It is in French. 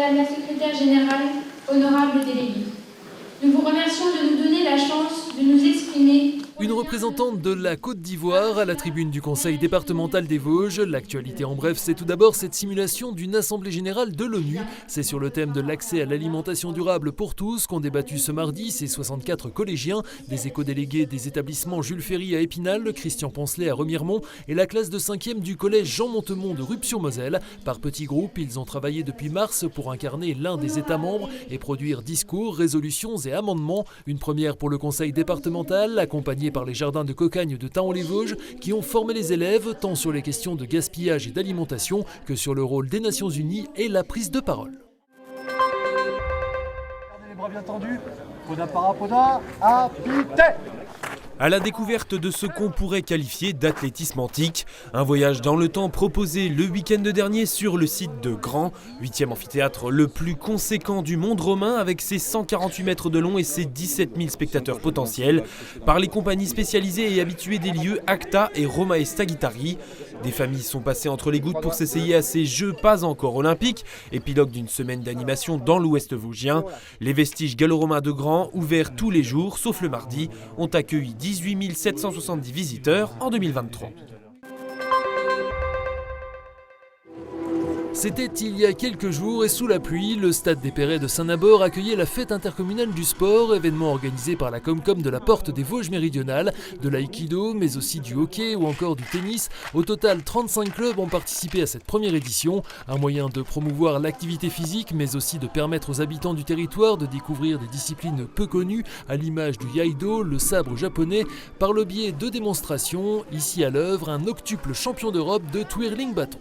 Madame la secrétaire générale, honorables délégués. Nous vous remercions de nous donner la chance de nous exprimer. Une représentante de la Côte d'Ivoire à la tribune du Conseil départemental des Vosges. L'actualité en bref, c'est tout d'abord cette simulation d'une assemblée générale de l'ONU. C'est sur le thème de l'accès à l'alimentation durable pour tous qu'ont débattu ce mardi ces 64 collégiens, des éco-délégués des établissements Jules Ferry à Épinal, Christian Poncelet à Remiremont et la classe de 5e du collège Jean Montemont de Rupt-sur-Moselle. Par petits groupes, ils ont travaillé depuis mars pour incarner l'un des États membres et produire discours, résolutions et amendements. Une première pour le Conseil départemental, accompagné par les jardins de Cocagne de Thaon-les-Vosges qui ont formé les élèves tant sur les questions de gaspillage et d'alimentation que sur le rôle des Nations Unies et la prise de parole. Gardez les bras bien tendus, poda parapoda, apité. À la découverte de ce qu'on pourrait qualifier d'athlétisme antique, un voyage dans le temps proposé le week-end dernier sur le site de Grand, 8e amphithéâtre le plus conséquent du monde romain avec ses 148 mètres de long et ses 17 000 spectateurs potentiels, par les compagnies spécialisées et habituées des lieux Acta et Roma Guitari. Des familles sont passées entre les gouttes pour s'essayer à ces Jeux pas encore olympiques, épilogue d'une semaine d'animation dans l'ouest vosgien. Les vestiges gallo-romains de Grand, ouverts tous les jours sauf le mardi, ont accueilli 18 770 visiteurs en 2023. C'était il y a quelques jours et sous la pluie, le stade des Perrets de Saint-Nabord accueillait la fête intercommunale du sport, événement organisé par la Comcom de la Porte des Vosges méridionales, de l'aïkido, mais aussi du hockey ou encore du tennis. Au total, 35 clubs ont participé à cette première édition, un moyen de promouvoir l'activité physique, mais aussi de permettre aux habitants du territoire de découvrir des disciplines peu connues, à l'image du iaido, le sabre japonais, par le biais de démonstrations. Ici à l'œuvre, un octuple champion d'Europe de twirling bâton.